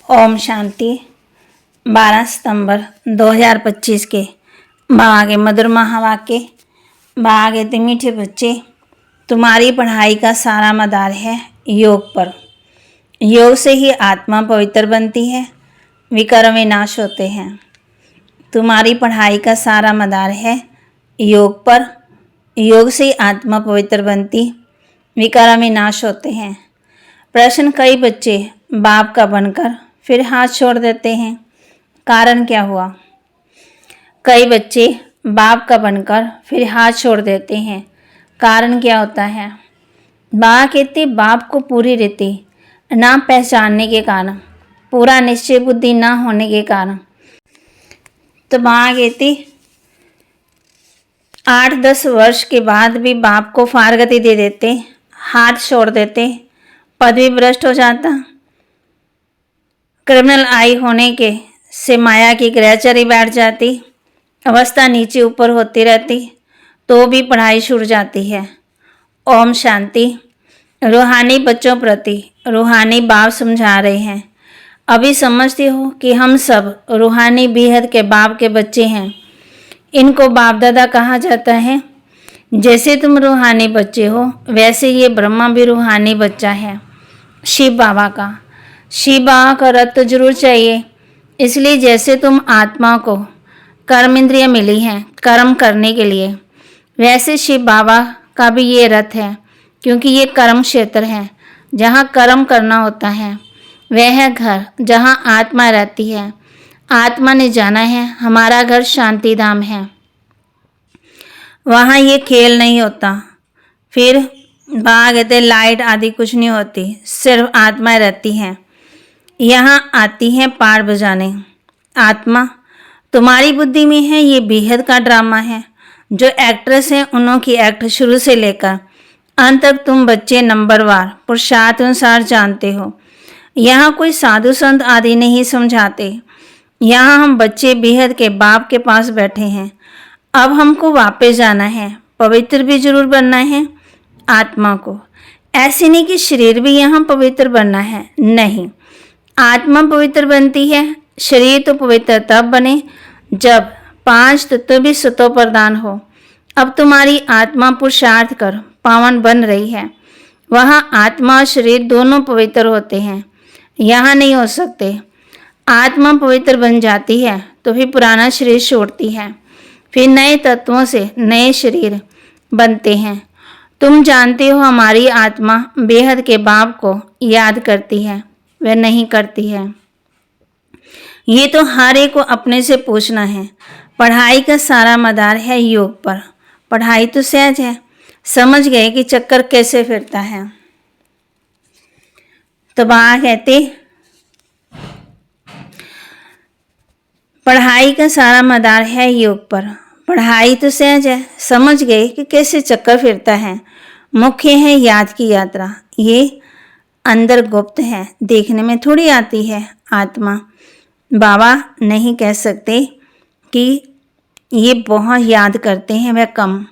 ओम शांति। 12 सितंबर 2025 के बाबा के मधुर महावाक्य। बाबा कहते मीठे बच्चे, तुम्हारी पढ़ाई का सारा मदार है योग पर। योग से ही आत्मा पवित्र बनती है, विकार विनाश होते हैं। तुम्हारी पढ़ाई का सारा मदार है योग पर। योग से ही आत्मा पवित्र बनती, विकार विनाश होते हैं। प्रश्न, कई बच्चे बाप का बनकर फिर हाथ छोड़ देते हैं, कारण क्या हुआ? कई बच्चे बाप का बनकर फिर हाथ छोड़ देते हैं, कारण क्या होता है? बाबा कहते बाप को पूरी रीति ना पहचानने के कारण, पूरा निश्चय बुद्धि ना होने के कारण। तो बाबा कहते 8-10 वर्ष के बाद भी बाप को फारगति दे देते, हाथ छोड़ देते, पदवी भ्रष्ट हो जाता। क्रिमिनल आई होने के से माया की ग्रहचरी बैठ जाती, अवस्था नीचे ऊपर होती रहती, तो भी पढ़ाई छूट जाती है। ओम शांति। रूहानी बच्चों प्रति रूहानी बाप समझा रहे हैं। अभी समझते हो कि हम सब रूहानी बेहद के बाप के बच्चे हैं। इनको बाप दादा कहा जाता है। जैसे तुम रूहानी बच्चे हो, वैसे ये ब्रह्मा भी रूहानी बच्चा है, शिव बाबा का। शिव बाबा का रथ तो जरूर चाहिए, इसलिए जैसे तुम आत्मा को कर्म इंद्रियाँ मिली हैं कर्म करने के लिए, वैसे शिव बाबा का भी ये रथ है, क्योंकि ये कर्म क्षेत्र है जहाँ कर्म करना होता है। वह है घर जहाँ आत्मा रहती है। आत्मा ने जाना है हमारा घर शांति धाम है, वहाँ ये खेल नहीं होता। फिर बाबा कहते लाइट आदि कुछ नहीं होती, सिर्फ आत्मा रहती है। यहाँ आती है पार बजाने। आत्मा तुम्हारी बुद्धि में है, ये बेहद का ड्रामा है। जो एक्ट्रेस हैं उन्हों की एक्ट शुरू से लेकर अंत तक तुम बच्चे नंबरवार पुरुषार्थ अनुसार जानते हो। यहाँ कोई साधु संत आदि नहीं समझाते। यहाँ हम बच्चे बेहद के बाप के पास बैठे हैं। अब हमको वापस जाना है, पवित्र भी जरूर बनना है आत्मा को। ऐसे नहीं कि शरीर भी यहाँ पवित्र बनना है, नहीं। आत्मा पवित्र बनती है, शरीर तो पवित्र तब बने जब 5 तत्व भी सतो प्रदान हो। अब तुम्हारी आत्मा पुरुषार्थ कर पावन बन रही है, वहाँ आत्मा और शरीर दोनों पवित्र होते हैं, यहाँ नहीं हो सकते। आत्मा पवित्र बन जाती है तो फिर पुराना शरीर छोड़ती है, फिर नए तत्वों से नए शरीर बनते हैं। तुम जानते हो हमारी आत्मा बेहद के बाप को याद करती है, वह नहीं करती है। ये तो हर एक को अपने से पूछना है। पढ़ाई का सारा मदार है योग पर। पढ़ाई तो सहज है, समझ गए कि चक्कर कैसे फिरता है। तो बाबा कहते पढ़ाई का सारा मदार है योग पर। पढ़ाई तो सहज है, समझ गए कि कैसे चक्कर फिरता है। मुख्य है याद की यात्रा, ये अंदर गुप्त है, देखने में थोड़ी आती है आत्मा। बाबा नहीं कह सकते कि ये बहुत याद करते हैं, वह कम।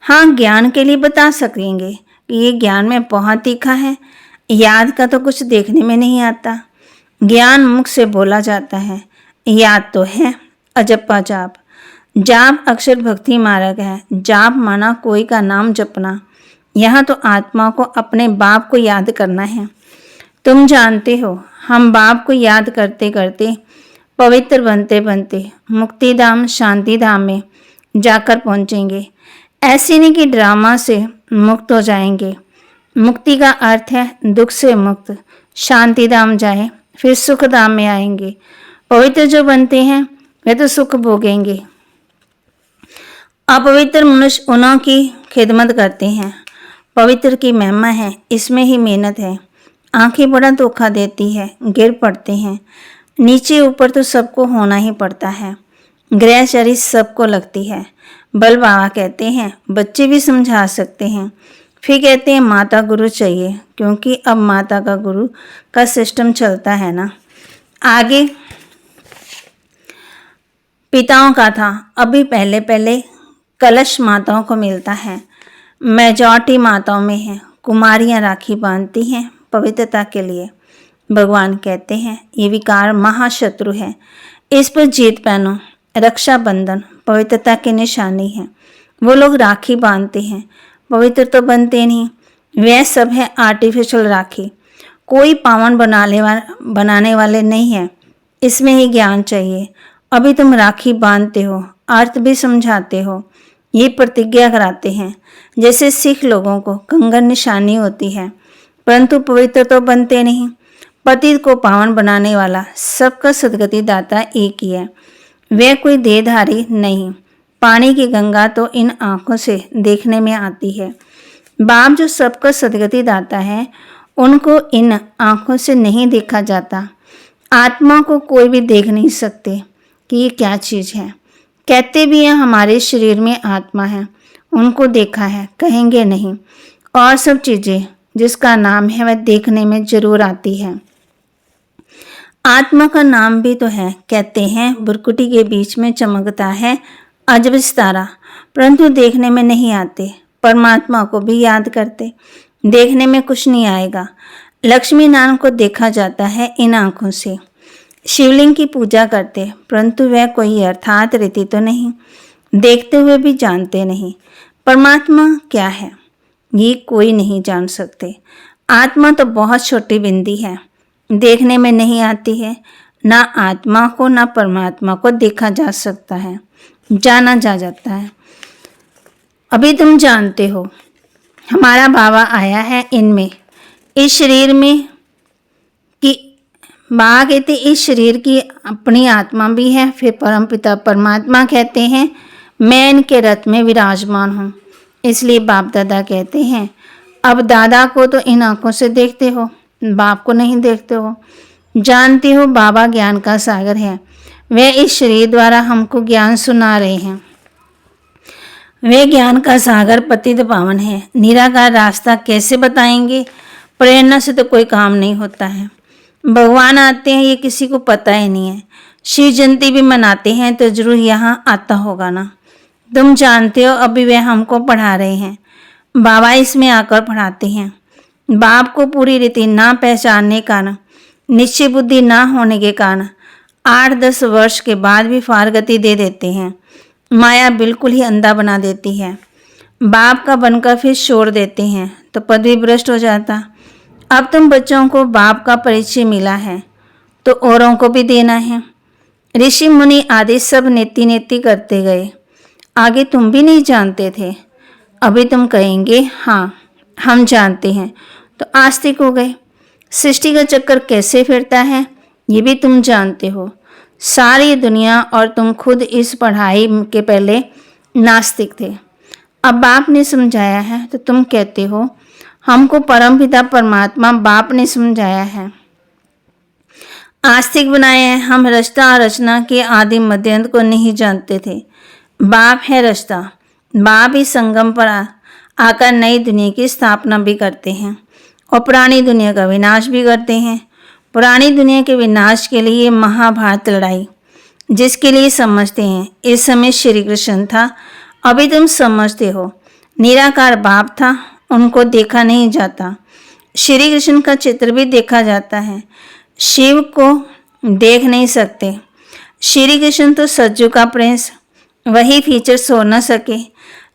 हाँ, ज्ञान के लिए बता सकेंगे कि ये ज्ञान में बहुत तीखा है। याद का तो कुछ देखने में नहीं आता। ज्ञान मुख से बोला जाता है, याद तो है अजप्पा जाप। जाप अक्षर भक्ति मार्ग है। जाप माना कोई का नाम जपना। यहाँ तो आत्मा को अपने बाप को याद करना है। तुम जानते हो हम बाप को याद करते करते पवित्र बनते बनते मुक्ति धाम शांति धाम में जाकर पहुँचेंगे। ऐसे नहीं कि ड्रामा से मुक्त हो जाएंगे। मुक्ति का अर्थ है दुख से मुक्त, शांति धाम जाए फिर सुख धाम में आएंगे। पवित्र जो बनते हैं वे तो सुख भोगेंगे। अपवित्र मनुष्य उन्हों की खिदमत करते हैं। पवित्र की महिमा है, इसमें ही मेहनत है। आंखें बड़ा धोखा देती है, गिर पड़ते हैं। नीचे ऊपर तो सबको होना ही पड़ता है। ग्रहचरी सबको लगती है। बल बाबा कहते हैं बच्चे भी समझा सकते हैं। फिर कहते हैं माता गुरु चाहिए, क्योंकि अब माता का गुरु का सिस्टम चलता है ना। आगे पिताओं का था, अभी पहले पहले कलश माताओं को मिलता है। मेजॉरिटी माताओं में है। कुमारियाँ राखी बांधती हैं पवित्रता के लिए। भगवान कहते हैं ये विकार महाशत्रु है, इस पर जीत पहनो। रक्षाबंधन पवित्रता की निशानी है। वो लोग राखी बांधते हैं, पवित्र तो बनते नहीं। वह सब है आर्टिफिशियल राखी, कोई पावन बनाने वाले नहीं है। इसमें ही ज्ञान चाहिए। अभी तुम राखी बांधते हो, अर्थ भी समझाते हो, ये प्रतिज्ञा कराते हैं। जैसे सिख लोगों को कंगन निशानी होती है, परंतु पवित्र तो बनते नहीं। पतित को पावन बनाने वाला सबका सदगति दाता एक ही है, वह कोई देहधारी नहीं। पानी की गंगा तो इन आंखों से देखने में आती है। बाप जो सबका सदगति दाता है, उनको इन आंखों से नहीं देखा जाता। आत्मा को कोई भी देख नहीं सकते कि ये क्या चीज़ है। कहते भी हैं हमारे शरीर में आत्मा है, उनको देखा है कहेंगे नहीं। और सब चीज़ें जिसका नाम है वह देखने में जरूर आती है। आत्मा का नाम भी तो है, कहते हैं बुरकुटी के बीच में चमकता है अजब सितारा, परंतु देखने में नहीं आते। परमात्मा को भी याद करते, देखने में कुछ नहीं आएगा। लक्ष्मी नारायण को देखा जाता है इन आँखों से। शिवलिंग की पूजा करते, परंतु वह कोई अर्थात रीति तो नहीं, देखते हुए भी जानते नहीं। परमात्मा क्या है ये कोई नहीं जान सकते। आत्मा तो बहुत छोटी बिंदी है, देखने में नहीं आती है। ना आत्मा को ना परमात्मा को देखा जा सकता है, जाना जा जाता है। अभी तुम जानते हो हमारा बाबा आया है इनमें, इस शरीर में कि बाबा कहते इस शरीर की अपनी आत्मा भी है। फिर परमपिता परमात्मा कहते हैं मैं इनके रथ में विराजमान हूँ। इसलिए बाप दादा कहते हैं अब दादा को तो इन आँखों से देखते हो, बाप को नहीं देखते हो। जानते हो बाबा ज्ञान का सागर है, वह इस शरीर द्वारा हमको ज्ञान सुना रहे हैं। वे ज्ञान का सागर पतित पावन है, निराकार रास्ता कैसे बताएंगे? प्रेरणा से तो कोई काम नहीं होता है। भगवान आते हैं ये किसी को पता ही नहीं है। शिव जयंती भी मनाते हैं तो जरूर यहाँ आता होगा ना। तुम जानते हो अभी वे हमको पढ़ा रहे हैं, बाबा इसमें आकर पढ़ाते हैं। बाप को पूरी रीति ना पहचानने के कारण, निश्चय बुद्धि ना होने के कारण 8-10 वर्ष के बाद भी फारगति दे देते हैं। माया बिल्कुल ही अंधा बना देती है। बाप का बनकर फिर छोड़ देते हैं तो पदवी भ्रष्ट हो जाता। अब तुम बच्चों को बाप का परिचय मिला है तो औरों को भी देना है। ऋषि मुनि आदि सब नेति नेति करते गए, आगे तुम भी नहीं जानते थे। अभी तुम कहेंगे हाँ हम जानते हैं, तो आस्तिक हो गए। सृष्टि का चक्कर कैसे फिरता है ये भी तुम जानते हो। सारी दुनिया और तुम खुद इस पढ़ाई के पहले नास्तिक थे। अब बाप ने समझाया है तो तुम कहते हो हमको परमपिता परमात्मा बाप ने समझाया है। आस्तिक बनाए हैं। हम रचना और रचना के आदि मध्यांत को नहीं जानते थे। बाप है रचता, बाप ही संगम पर आकर नई दुनिया की स्थापना भी करते हैं और पुरानी दुनिया का विनाश भी करते हैं। पुरानी दुनिया के विनाश के लिए महाभारत लड़ाई, जिसके लिए समझते हैं इस समय श्री कृष्ण था। अभी तुम समझते हो निराकार बाप था, उनको देखा नहीं जाता। श्री कृष्ण का चित्र भी देखा जाता है, शिव को देख नहीं सकते। श्री कृष्ण तो सज्जू का प्रिंस, वही फीचर्स हो न सके।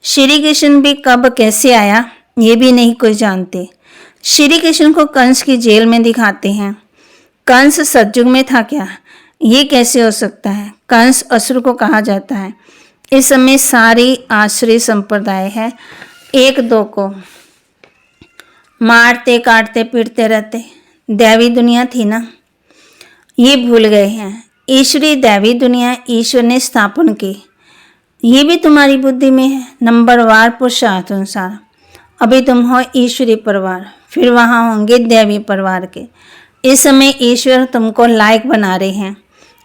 श्री कृष्ण भी कब कैसे आया ये भी नहीं कोई जानते। श्री कृष्ण को कंस की जेल में दिखाते हैं। कंस सतयुग में था क्या? ये कैसे हो सकता है? कंस असुर को कहा जाता है। इस समय सारी आश्रय संप्रदाय है, एक दो को मारते काटते पीटते रहते। दैवी दुनिया थी ना, ये भूल गए हैं। ईश्वरी दैवी दुनिया ईश्वर ने स्थापन की, ये भी तुम्हारी बुद्धि में है। नंबरवार पुरुषार्थ अनुसार अभी तुम हो ईश्वरी परिवार, फिर वहाँ होंगे दैवी परिवार के। इस समय ईश्वर तुमको लायक बना रहे हैं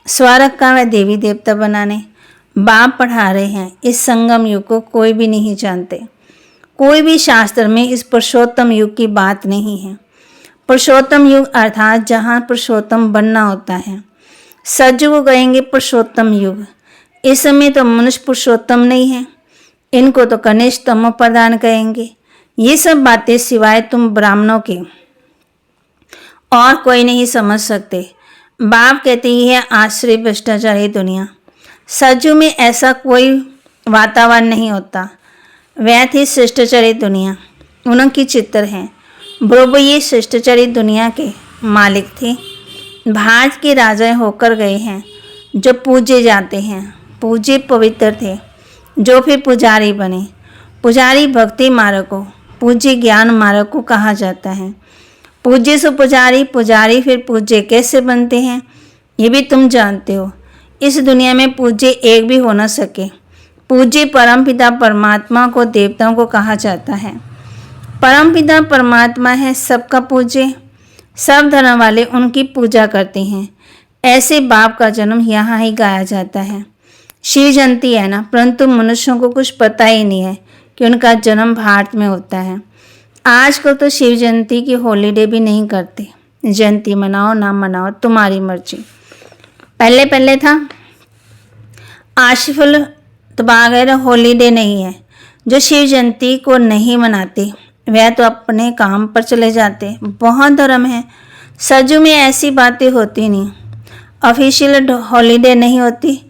स्वर्ग का व देवी देवता बनाने। बाप पढ़ा रहे हैं। इस संगम युग को कोई भी नहीं जानते। कोई भी शास्त्र में इस पुरुषोत्तम युग की बात नहीं है। पुरुषोत्तम युग अर्थात जहाँ पुरुषोत्तम बनना होता है। सतयुग को कहेंगे पुरुषोत्तम युग। इस समय तो मनुष्य पुरुषोत्तम नहीं है, इनको तो कनिष्ठ तमो प्रदान कहेंगे। ये सब बातें सिवाय तुम ब्राह्मणों के और कोई नहीं समझ सकते। बाप कहते ही है आश्रय भ्रष्टाचारी दुनिया। सज्जू में ऐसा कोई वातावरण नहीं होता। वह थी शिष्टाचारी दुनिया, उनकी चित्र हैं। प्रभु ये शिष्टाचारी दुनिया के मालिक थे। भारत के राजा होकर गए हैं जो पूजे जाते हैं। पूजे पवित्र थे जो फिर पुजारी बने। पुजारी भक्ति मार्ग को, पूज्य ज्ञान मार्ग को कहा जाता है। पूज्य से पुजारी, पुजारी फिर पूज्य कैसे बनते हैं ये भी तुम जानते हो। इस दुनिया में पूज्य एक भी हो न सके। पूज्य परमपिता परमात्मा को, देवताओं को कहा जाता है। परमपिता परमात्मा है सबका पूज्य। सब धर्म वाले उनकी पूजा करते हैं। ऐसे बाप का जन्म यहाँ ही गाया जाता है। शिव जयंती है ना, परंतु मनुष्यों को कुछ पता ही नहीं है कि उनका जन्म भारत में होता है। आजकल तो शिव जयंती की हॉलीडे भी नहीं करते। जयंती मनाओ ना मनाओ तुम्हारी मर्जी। पहले पहले था आशिफुल तबागर हॉलीडे नहीं है। जो शिव जयंती को नहीं मनाते वह तो अपने काम पर चले जाते। बहुत धर्म है, सज्जू में ऐसी बातें होती नहीं। ऑफिशियल हॉलीडे नहीं होती।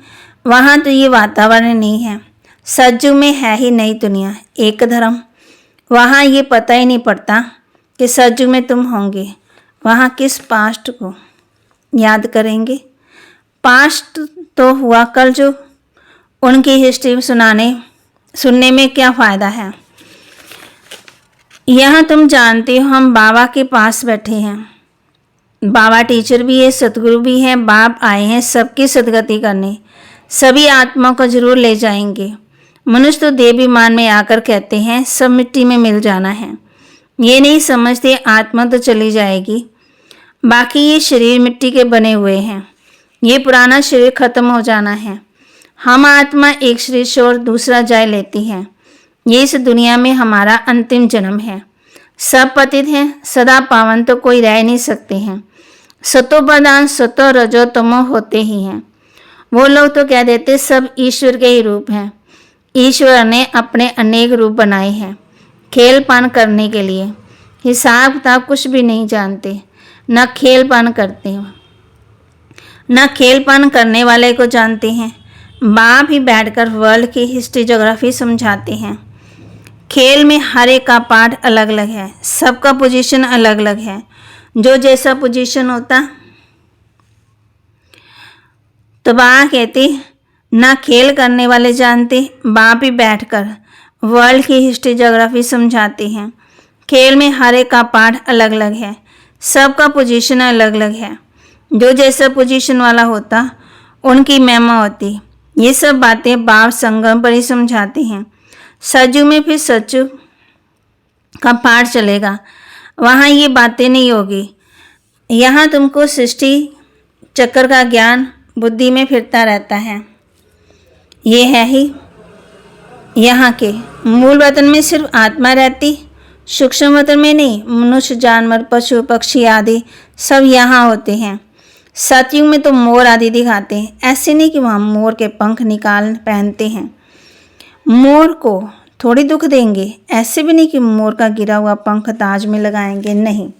वहाँ तो ये वातावरण नहीं है। सज्जू में है ही नई दुनिया, एक धर्म। वहाँ ये पता ही नहीं पड़ता कि सज्जू में तुम होंगे। वहाँ किस पास्ट को याद करेंगे। पास्ट तो हुआ कल जो, उनकी हिस्ट्री सुनने में क्या फ़ायदा है। यहाँ तुम जानते हो हम बाबा के पास बैठे हैं। बाबा टीचर भी है, सतगुरु भी हैं। बाप आए हैं सबकी सदगति करने। सभी आत्मा को जरूर ले जाएंगे। मनुष्य तो देवाभिमान में आकर कहते हैं सब मिट्टी में मिल जाना है। ये नहीं समझते आत्मा तो चली जाएगी। बाकी ये शरीर मिट्टी के बने हुए हैं। ये पुराना शरीर खत्म हो जाना है। हम आत्मा एक शरीर छोड़ दूसरा जाय लेती है। ये इस दुनिया में हमारा अंतिम जन्म है। सब पतित हैं, सदा पावन तो कोई रह नहीं सकते हैं। सतो प्रधान सतो रजो तमो होते ही हैं। वो लोग तो कह देते सब ईश्वर के ही रूप हैं। ईश्वर ने अपने अनेक रूप बनाए हैं खेल पान करने के लिए। हिसाब किताब कुछ भी नहीं जानते, न खेल पान करते हो, न खेल पान करने वाले को जानते हैं। बाप ही बैठकर वर्ल्ड की हिस्ट्री ज्योग्राफी समझाते हैं। खेल में हर एक का पार्ट अलग अलग है, सबका पोजीशन अलग अलग है। जो जैसा पोजीशन होता तो बाप कहते ना खेल करने वाले जानते। बाप ही बैठकर वर्ल्ड की हिस्ट्री ज्योग्राफी समझाते हैं। खेल में हर एक का पार्ट अलग अलग है, सबका पोजीशन अलग अलग है। जो जैसा पोजीशन वाला होता उनकी महिमा होती। ये सब बातें बाप संगम पर ही समझाते हैं। सज्जू में फिर सज्जू का पाठ चलेगा, वहाँ ये बातें नहीं होगी। यहाँ तुमको सृष्टि चक्र का ज्ञान बुद्धि में फिरता रहता है। ये है ही यहाँ के मूल वतन में सिर्फ आत्मा रहती, सूक्ष्म वतन में नहीं। मनुष्य जानवर पशु पक्षी आदि सब यहाँ होते हैं। सतयुग में तो मोर आदि दिखाते हैं। ऐसे नहीं कि वहाँ मोर के पंख निकाल पहनते हैं। मोर को थोड़ी दुख देंगे। ऐसे भी नहीं कि मोर का गिरा हुआ पंख ताज में लगाएंगे, नहीं।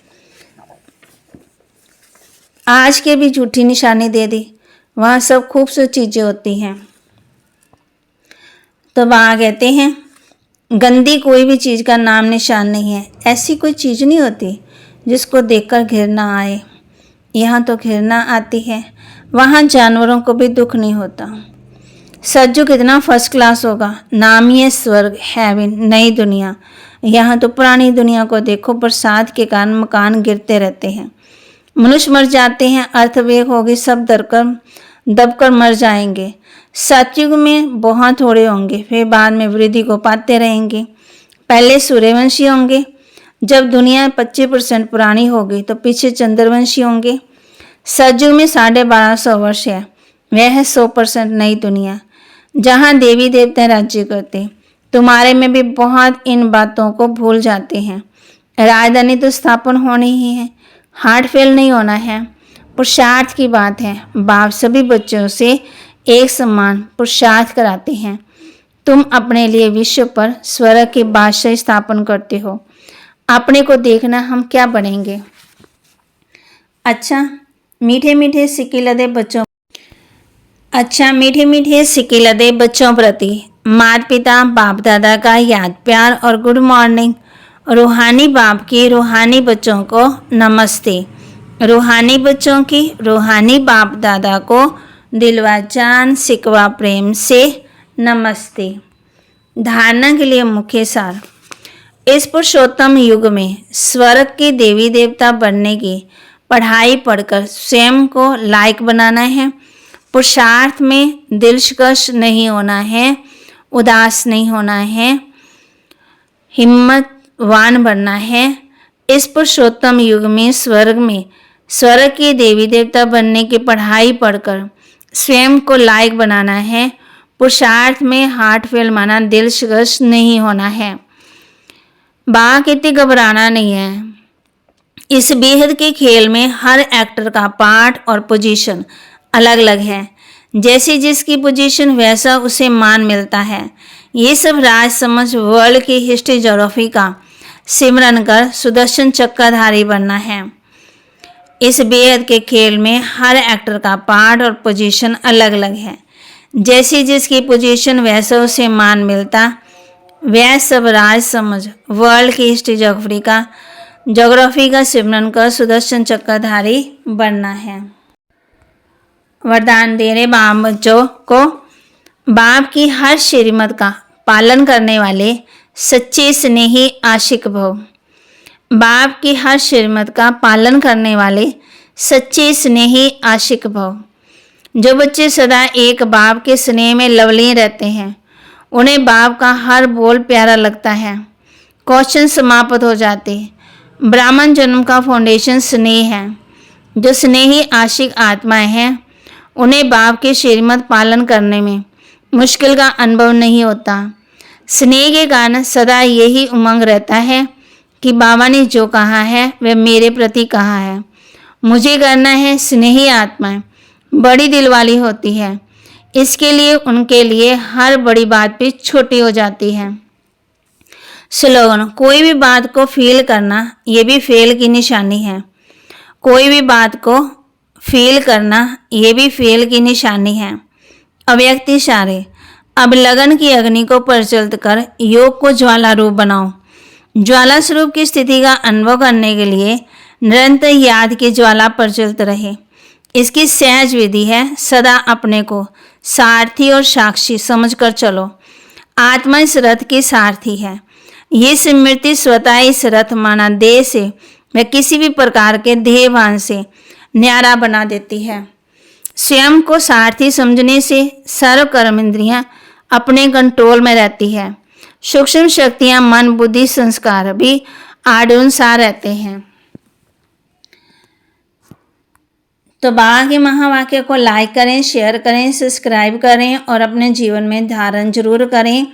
आज के भी झूठी निशानी दे दी। वहाँ सब खूबसूरत चीज़ें होती हैं। तो वहाँ कहते हैं गंदी कोई भी चीज़ का नाम निशान नहीं है। ऐसी कोई चीज़ नहीं होती जिसको देखकर घृणा आए। यहाँ तो घृणा आती है। वहाँ जानवरों को भी दुख नहीं होता। सज्जू कितना फर्स्ट क्लास होगा। नाम ही है स्वर्ग, हेवन, नई दुनिया। यहाँ तो पुरानी दुनिया को देखो, बरसात के कारण मकान गिरते रहते हैं। मनुष्य मर जाते हैं, अर्थवेग होगी, सब दबकर मर जाएंगे। सतयुग में बहुत थोड़े होंगे, फिर बाद में वृद्धि को पाते रहेंगे। पहले सूर्यवंशी होंगे। जब दुनिया 25% पुरानी होगी तो पीछे चंद्रवंशी होंगे। सतयुग में 1250 वर्ष है। वह है 100% नई दुनिया, जहाँ देवी देवता राज्य करते। तुम्हारे में भी बहुत इन बातों को भूल जाते हैं। राजधानी तो स्थापन होनी ही है, हार्ट फेल नहीं होना है। पुरुषार्थ की बात है। बाप सभी बच्चों से एक समान पुरुषार्थ कराते हैं। तुम अपने लिए विश्व पर स्वर्ग के बादशाह स्थापन करते हो। अपने को देखना हम क्या बनेंगे। अच्छा मीठे मीठे सिक्के लदे बच्चों प्रति माता पिता बाप दादा का याद प्यार और गुड मॉर्निंग। रूहानी बाप की रूहानी बच्चों को नमस्ते। रूहानी बच्चों की रूहानी बाप दादा को दिलवा जान सिकवा प्रेम से नमस्ते। धारणा के लिए मुख्य सार। इस पुरुषोत्तम युग में स्वर्ग के देवी देवता बनने की पढ़ाई पढ़कर स्वयं को लायक बनाना है। पुरुषार्थ में दिलकश नहीं होना है, उदास नहीं होना है, हिम्मतवान बनना है। इस पुरुषोत्तम युग में स्वर्ग के देवी देवता बनने की पढ़ाई पढ़कर स्वयं को लायक बनाना है। पुरुषार्थ में हार्ट फेल माना, दिलकश नहीं होना है, बाग इतनी घबराना नहीं है। इस बेहद के खेल में हर एक्टर का पार्ट और पोजीशन अलग अलग है। जैसी जिसकी पोजीशन वैसा उसे मान मिलता है। ये सब राज समझ वर्ल्ड की हिस्ट्री ज्योग्राफी का सिमरन कर सुदर्शन चक्राधारी बनना है। इस बेहद के खेल में हर एक्टर का पार्ट और पोजीशन अलग अलग है। जैसी जिसकी पोजीशन वैसा उसे मान मिलता, वह सब राज समझ वर्ल्ड की हिस्ट्री ज्योग्राफी का सिमरन कर सुदर्शन चक्राधारी बनना है। वरदान दे रहे बाप बच्चों को, बाप की हर श्रीमत का पालन करने वाले सच्चे स्नेही आशिक भव। बाप की हर श्रीमत का पालन करने वाले सच्चे स्नेही आशिक भव। जो बच्चे सदा एक बाप के स्नेह में लवलीन रहते हैं, उन्हें बाप का हर बोल प्यारा लगता है। क्वेश्चन समाप्त हो जाते। ब्राह्मण जन्म का फाउंडेशन स्नेह है। जो स्नेही आशिक आत्माएं हैं, उन्हें बाप के श्रीमत पालन करने में मुश्किल का अनुभव नहीं होता। स्नेह के कारण सदा यही उमंग रहता है कि बाबा ने जो कहा है वह मेरे प्रति कहा है, मुझे करना है। स्नेही आत्माएं बड़ी दिल वाली होती है, इसके लिए उनके लिए हर बड़ी बात भी छोटी हो जाती है। स्लोगन। कोई भी बात को फील करना ये भी फेल की निशानी है। कोई भी बात को फील करना ये भी फेल की निशानी है। अव्यक्त इशारे। अब लगन की अग्नि को प्रज्वलित कर योग को ज्वाला रूप बनाओ। ज्वाला स्वरूप की स्थिति का अनुभव करने के लिए निरंतर याद की ज्वाला प्रज्वलित रहे। इसकी सहज विधि है, सदा अपने को सारथी और साक्षी समझकर चलो। आत्मा इस रथ की सारथी है। ये स्मृति स्वतः इस रथ माना देह से व किसी भी प्रकार के देहभान से न्यारा बना देती है। स्वयं को सारथी समझने से सर्व कर्म इंद्रियां अपने कंट्रोल में रहती है। सूक्ष्म शक्तियां मन बुद्धि संस्कार भी आडुनसार रहते हैं। तो बाबा के महावाक्य को लाइक करें, शेयर करें, सब्सक्राइब करें और अपने जीवन में धारण जरूर करें।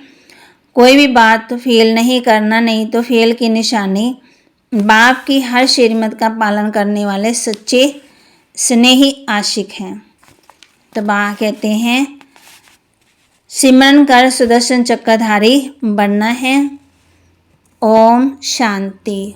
कोई भी बात तो फेल नहीं करना, नहीं तो फेल की निशानी। बाप की हर श्रीमत का पालन करने वाले सच्चे स्नेही आशिक हैं। तो बाबा कहते हैं सिमरन कर सुदर्शन चक्रधारी बनना है। ओम शांति।